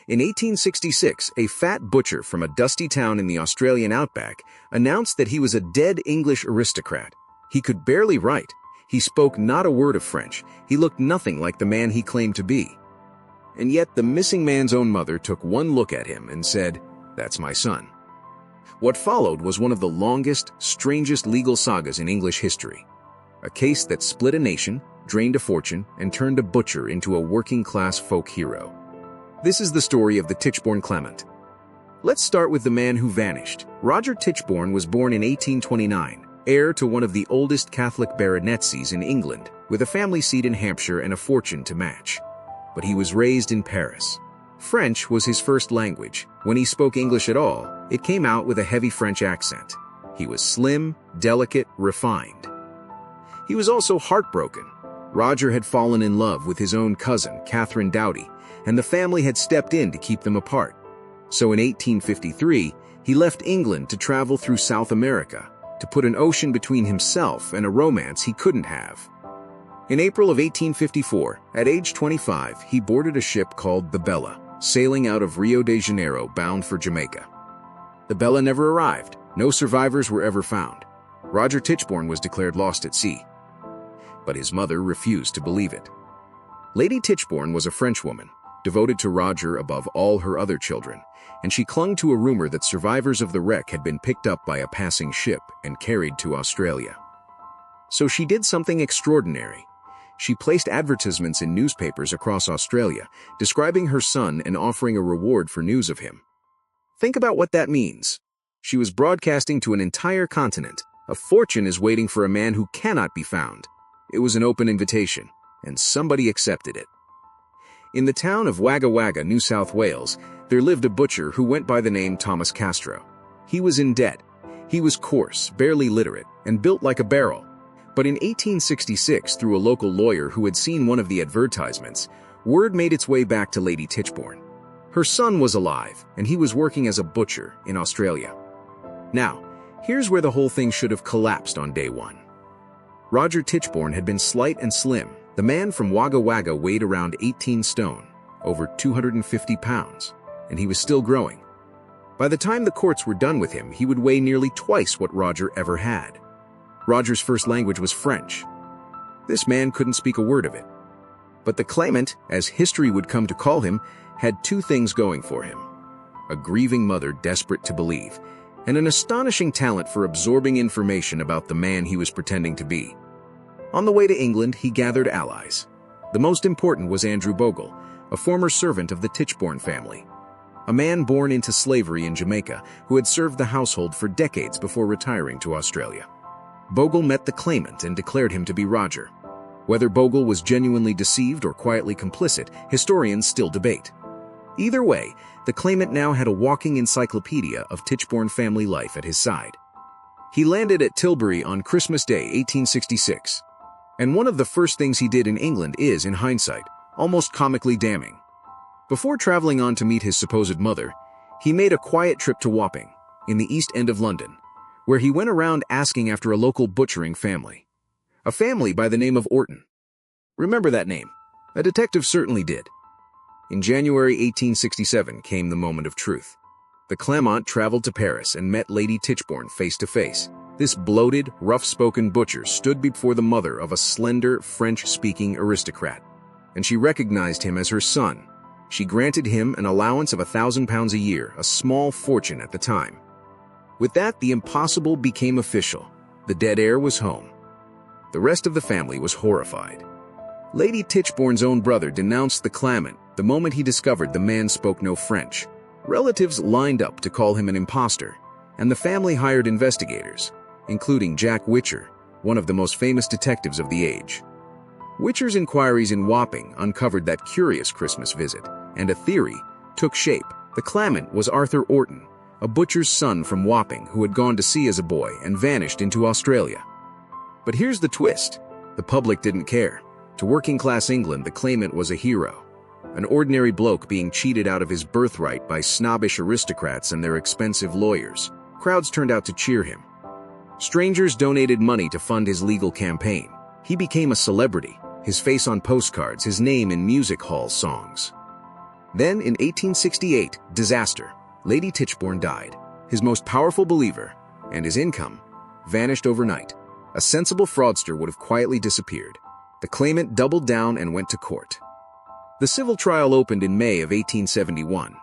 In 1866, a fat butcher from a dusty town in the Australian outback announced that he was a dead English aristocrat. He could barely write. He spoke not a word of French. He looked nothing like the man he claimed to be. And yet the missing man's own mother took one look at him and said, "That's my son." What followed was one of the longest, strangest legal sagas in English history. A case that split a nation, drained a fortune, and turned a butcher into a working-class folk hero. This is the story of the Tichborne Claimant. Let's start with the man who vanished. Roger Tichborne was born in 1829, heir to one of the oldest Catholic baronetcies in England, with a family seat in Hampshire and a fortune to match. But he was raised in Paris. French was his first language. When he spoke English at all, it came out with a heavy French accent. He was slim, delicate, refined. He was also heartbroken. Roger had fallen in love with his own cousin, Catherine Doughty, and the family had stepped in to keep them apart. So in 1853, he left England to travel through South America, to put an ocean between himself and a romance he couldn't have. In April of 1854, at age 25, he boarded a ship called the Bella, sailing out of Rio de Janeiro bound for Jamaica. The Bella never arrived. No survivors were ever found. Roger Tichborne was declared lost at sea. But his mother refused to believe it. Lady Tichborne was a Frenchwoman, devoted to Roger above all her other children, and she clung to a rumor that survivors of the wreck had been picked up by a passing ship and carried to Australia. So she did something extraordinary. She placed advertisements in newspapers across Australia, describing her son and offering a reward for news of him. Think about what that means. She was broadcasting to an entire continent. A fortune is waiting for a man who cannot be found. It was an open invitation, and somebody accepted it. In the town of Wagga Wagga, New South Wales, there lived a butcher who went by the name Thomas Castro. He was in debt. He was coarse, barely literate, and built like a barrel. But in 1866, through a local lawyer who had seen one of the advertisements, word made its way back to Lady Tichborne. Her son was alive, and he was working as a butcher in Australia. Now, here's where the whole thing should have collapsed on day one. Roger Tichborne had been slight and slim. The man from Wagga Wagga weighed around 18 stone, over 250 pounds, and he was still growing. By the time the courts were done with him, he would weigh nearly twice what Roger ever had. Roger's first language was French. This man couldn't speak a word of it. But the claimant, as history would come to call him, had two things going for him: a grieving mother desperate to believe, and an astonishing talent for absorbing information about the man he was pretending to be. On the way to England, he gathered allies. The most important was Andrew Bogle, a former servant of the Tichborne family, a man born into slavery in Jamaica who had served the household for decades before retiring to Australia. Bogle met the claimant and declared him to be Roger. Whether Bogle was genuinely deceived or quietly complicit, historians still debate. Either way, the claimant now had a walking encyclopedia of Tichborne family life at his side. He landed at Tilbury on Christmas Day, 1866. And one of the first things he did in England is, in hindsight, almost comically damning. Before traveling on to meet his supposed mother, he made a quiet trip to Wapping, in the East End of London, where he went around asking after a local butchering family. A family by the name of Orton. Remember that name? A detective certainly did. In January 1867 came the moment of truth. The Claimant traveled to Paris and met Lady Tichborne face to face. This bloated, rough-spoken butcher stood before the mother of a slender, French-speaking aristocrat, and she recognized him as her son. She granted him an allowance of £1,000 a year, a small fortune at the time. With that, the impossible became official. The dead heir was home. The rest of the family was horrified. Lady Tichborne's own brother denounced the claimant the moment he discovered the man spoke no French. Relatives lined up to call him an imposter, and the family hired investigators, including Jack Witcher, one of the most famous detectives of the age. Witcher's inquiries in Wapping uncovered that curious Christmas visit, and a theory took shape. The claimant was Arthur Orton, a butcher's son from Wapping who had gone to sea as a boy and vanished into Australia. But here's the twist. The public didn't care. To working-class England, the claimant was a hero. An ordinary bloke being cheated out of his birthright by snobbish aristocrats and their expensive lawyers. Crowds turned out to cheer him. Strangers donated money to fund his legal campaign. He became a celebrity, his face on postcards, his name in music hall songs. Then, in 1868, disaster. Lady Tichborne died. His most powerful believer, and his income, vanished overnight. A sensible fraudster would have quietly disappeared. The claimant doubled down and went to court. The civil trial opened in May of 1871.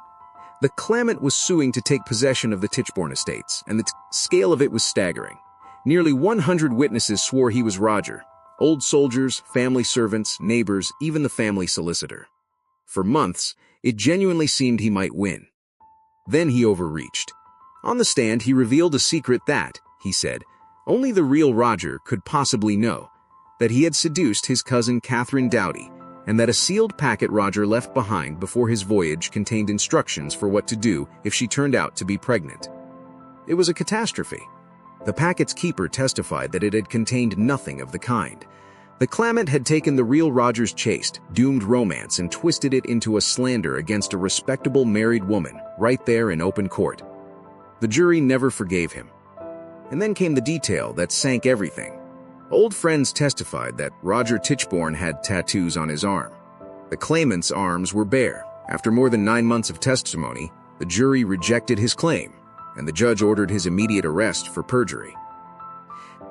The claimant was suing to take possession of the Tichborne estates, and the scale of it was staggering. Nearly 100 witnesses swore he was Roger. Old soldiers, family servants, neighbors, even the family solicitor. For months, it genuinely seemed he might win. Then he overreached. On the stand, he revealed a secret that, he said, only the real Roger could possibly know, that he had seduced his cousin Catherine Doughty, and that a sealed packet Roger left behind before his voyage contained instructions for what to do if she turned out to be pregnant. It was a catastrophe. The packet's keeper testified that it had contained nothing of the kind. The claimant had taken the real Roger's chaste, doomed romance and twisted it into a slander against a respectable married woman, right there in open court. The jury never forgave him. And then came the detail that sank everything. Old friends testified that Roger Tichborne had tattoos on his arm. The claimant's arms were bare. After more than 9 months of testimony, the jury rejected his claim, and the judge ordered his immediate arrest for perjury.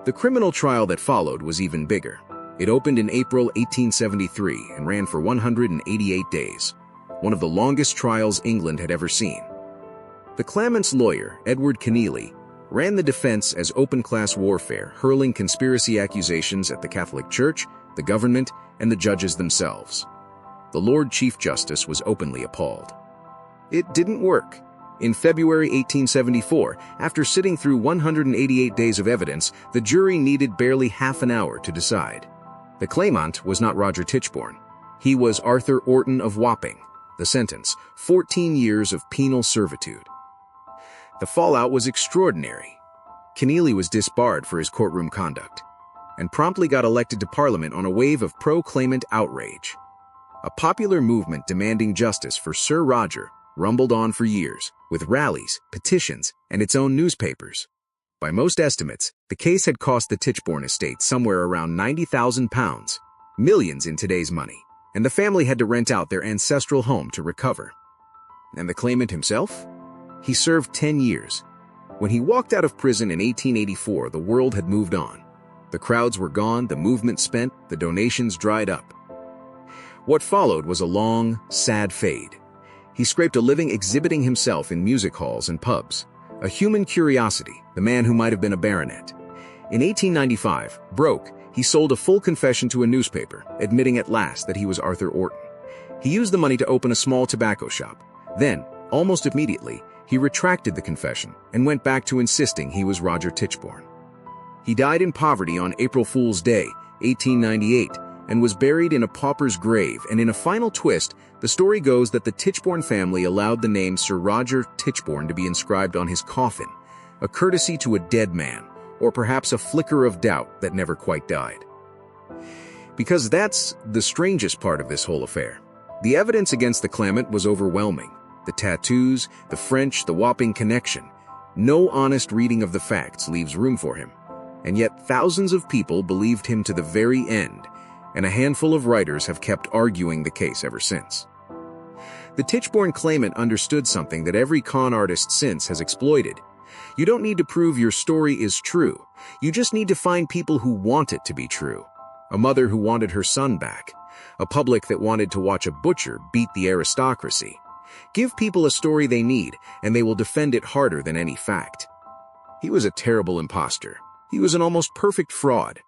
The criminal trial that followed was even bigger. It opened in April 1873 and ran for 188 days, one of the longest trials England had ever seen. The claimant's lawyer, Edward Keneally, ran the defense as open-class warfare, hurling conspiracy accusations at the Catholic Church, the government, and the judges themselves. The Lord Chief Justice was openly appalled. It didn't work. In February 1874, after sitting through 188 days of evidence, the jury needed barely half an hour to decide. The claimant was not Roger Tichborne. He was Arthur Orton of Wapping. The sentence, 14 years of penal servitude. The fallout was extraordinary. Keneally was disbarred for his courtroom conduct and promptly got elected to Parliament on a wave of pro-claimant outrage. A popular movement demanding justice for Sir Roger rumbled on for years, with rallies, petitions, and its own newspapers. By most estimates, the case had cost the Tichborne estate somewhere around £90,000, millions in today's money, and the family had to rent out their ancestral home to recover. And the claimant himself? He served 10 years. When he walked out of prison in 1884, the world had moved on. The crowds were gone, the movement spent, the donations dried up. What followed was a long, sad fade. He scraped a living exhibiting himself in music halls and pubs. A human curiosity, the man who might have been a baronet. In 1895, broke, he sold a full confession to a newspaper, admitting at last that he was Arthur Orton. He used the money to open a small tobacco shop. Then, almost immediately, he retracted the confession and went back to insisting he was Roger Tichborne. He died in poverty on April Fool's Day, 1898, and was buried in a pauper's grave, and in a final twist, the story goes that the Tichborne family allowed the name Sir Roger Tichborne to be inscribed on his coffin, a courtesy to a dead man, or perhaps a flicker of doubt that never quite died. Because that's the strangest part of this whole affair. The evidence against the claimant was overwhelming. The tattoos, the French, the Wapping connection. No honest reading of the facts leaves room for him. And yet thousands of people believed him to the very end, and a handful of writers have kept arguing the case ever since. The Tichborne claimant understood something that every con artist since has exploited. You don't need to prove your story is true. You just need to find people who want it to be true. A mother who wanted her son back. A public that wanted to watch a butcher beat the aristocracy. Give people a story they need, and they will defend it harder than any fact. He was a terrible imposter. He was an almost perfect fraud.